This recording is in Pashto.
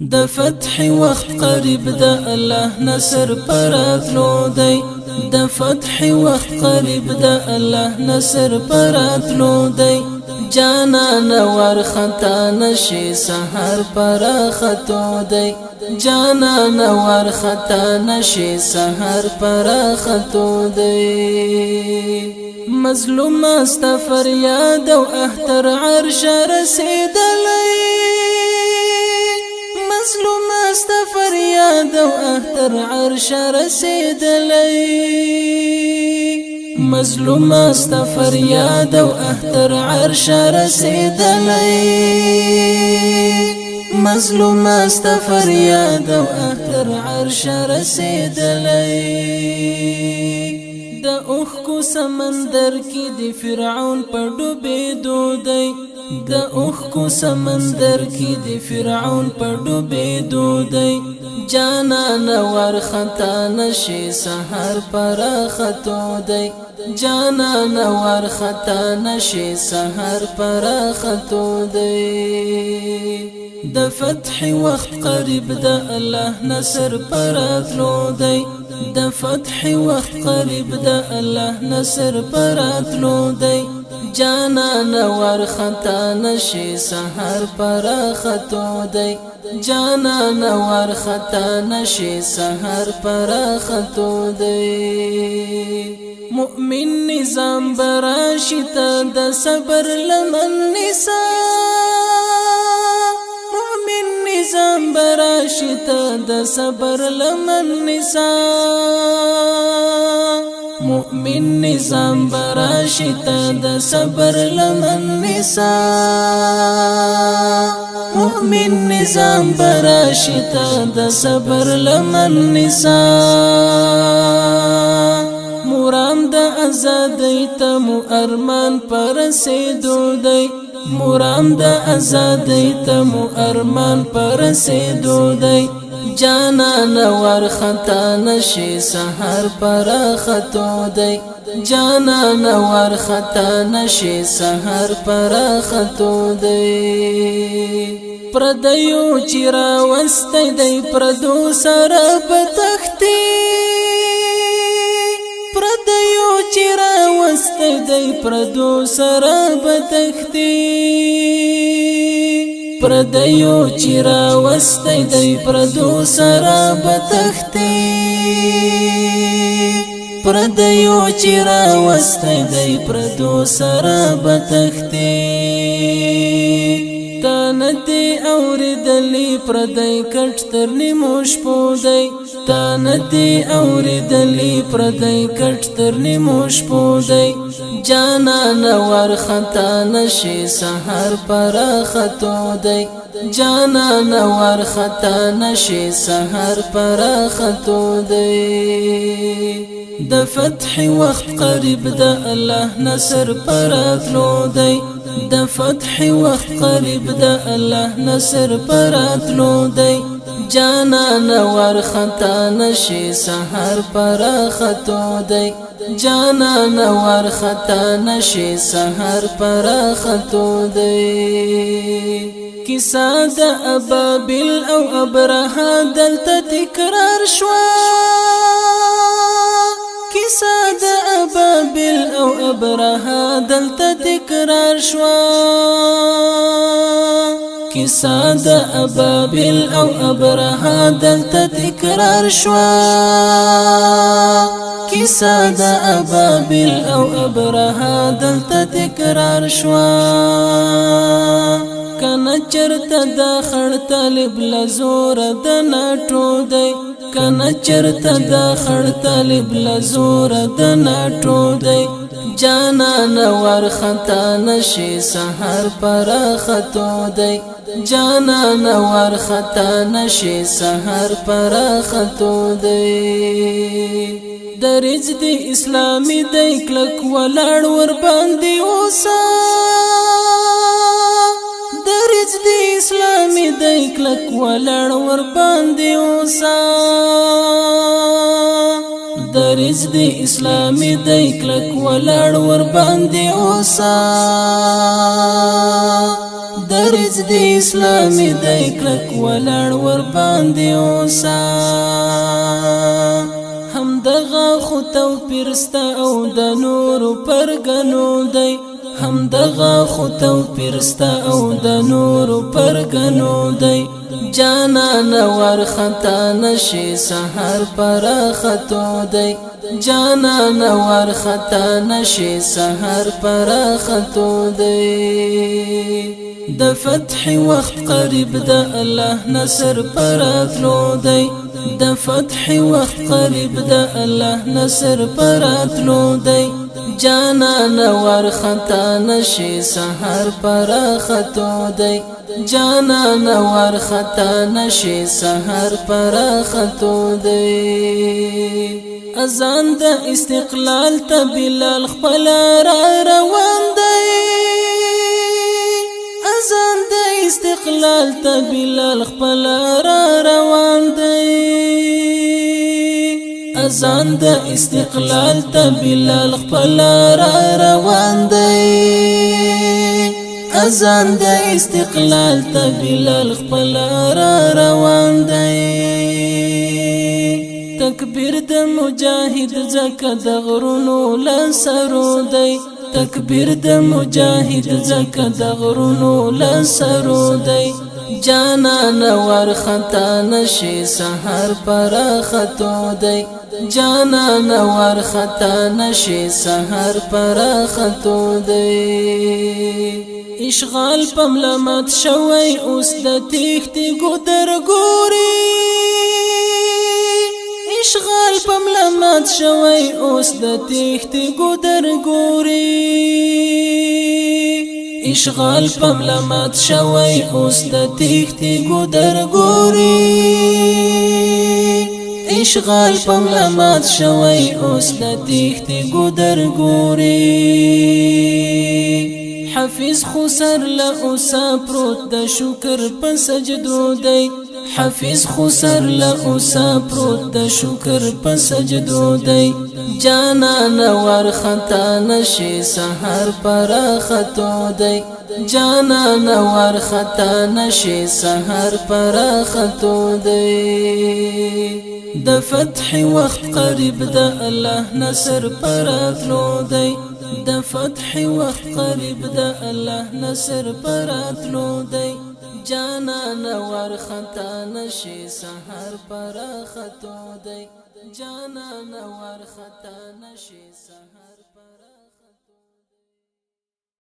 د فتح وخت قریب د الله نصر پراتلو دی د فتح وخت قریب د الله نصر پراتلو دی جانان ورخطا نشي سحر پرختو دی جانان ورخطا نشي سحر پرختو دی مظلوم است فریاد او احتر عرش رسیدلی مظلوم است فریاد او احتر عرش رسیدلی مظلوم است فریاد او احتر عرش رسیدلی مظلوم است فریاد او احتر عرش رسیدلی د اوخ کو سمندر کی دی فرعون پر ډوبېدو دی د اوخ کو سمندر کی دی فرعون پر ډوبېدو دی جانان ورخطا نشي سحر پرختو دی جانان ورخطا نشي سحر پرختو دی د فتح وخت قریب د الله نصر پراتلو دی د فتح وخت قریب د الله نصر پراتلو دی جانان ورخطا نشي سحر پرختو دی جانان ورخطا نشي سحر پرختو دی مؤمن نظام براشتا د صبر لمن نسا مؤمن نظام براشتا د صبر لمن نسا مؤمن نظام براشتا د صبر لمن نسا مؤمن نظام براشتا د صبر لمن نسا مرام د آزادۍ ته مو ارمان پرسېدو دی مرام د آزادۍ ته مو ارمان پرسېدو دی جانان ورخطا نشي سحر پرختو دی جانان ورخطا نشي سحر پرختو دی پردیو چیرا وستی دی پردو سره بتختی پردیو چیرا وستی دی پردو سره بتختی پردیو چیرا وستی دی پردو سره بتختی پردیو چیرا وستی دی پردو سره بتختی تا ندی اوریدلی پردی کټ تر نیمو شپو دی تا ندی اوریدلی پردی کټ تر نیمو شپو دی جانان ورخطا نشي سحر پرختو دی جانان ورخطا نشي سحر پرختو دی د فتح وخت قریب د الله نصر پراتلو دی د فتح وخت قریب د الله نصر پراتلو دی جانان ورخطا نشي سحر پرختو دی جانان ورخطا نشي سحر پرختو دی کیسا د ابابل او ابرها دلته تکرار شوا کیسا د ابابل او ابرها دلته تکرار شوا کیسا د ابابل او ابرها دلته تکرار شوا کیسا د ابابل او ابرها دلته تکرار شوا کنا چرته د خړ طالب لزور د ناټو دی کنا چرته د خړ طالب لزور د ناټو دی جانان ورخطا نشي سحر پرختو دی جانان ورخطا نشي سحر پرختو دی درج دی اسلامی دی کلک ولاړ ور باندې اوسا درج دی اسلامی دی کلک ولاړ ور باندې اوسا درج دی اسلامی دی کلک ولاړ ور باندې اوسا درز دی اسلامی دی کلک ولړ ور باندې اوسا هم دغه خو توپیرستا او د نور پرګنو دی هم دغه خو توپیرستا او د نور پرګنو دی جانان ور خطا نشي سحر پر خطو دی جانان ور خطا نشي سحر پر خطو دی د فتح وخت قریب د الله نصر پراتلو دی د فتح وخت قریب د الله نصر پراتلو دی جانان ور خطا نشي سحر پر خطو دی جانان ور خطا نشي سحر پر خطو دی اذان د استقلال ته بلال خپل را روان دی اذان د استقلال ته بلال خپل را روان دی اذان د استقلال ته بلال خپل را روان دی اذان د استقلال ته بلال خپل را روان دی تکبیر د مجاهد زکه د غرونو لسرو دی تکبیر د مجاهد زکه د غرونو لسرو دی جانان ور خطا نشي سحر پر خطو دی جانان ور خطا نشي سحر پر خطو دی اشغال پملمت شوی اوس د تیختی ګودر ګوري اشغال پملمت شوی اوس د تیختی ګودر ګوري اشغال پملمت شوی اوس د تیختی ګودر ګوري اشغال پملمت شوی اوس د تیختی ګودر ګوري حافظ خسر له اوسا پروت د شکر په سجدو دی حافظ خسر له اوسا پروت د شکر په سجدو دی جانان ور خطا نشي سحر پر خطو دی جانان ور خطا نشي سحر پر خطو دی د فتح وخت قریب د الله نصر پراتلو دی د فتح وخت قریب د الله نصر پراتلو دی جانان ور خطا نشي سحر پر خطو دی جانان ور خطا نشي سحر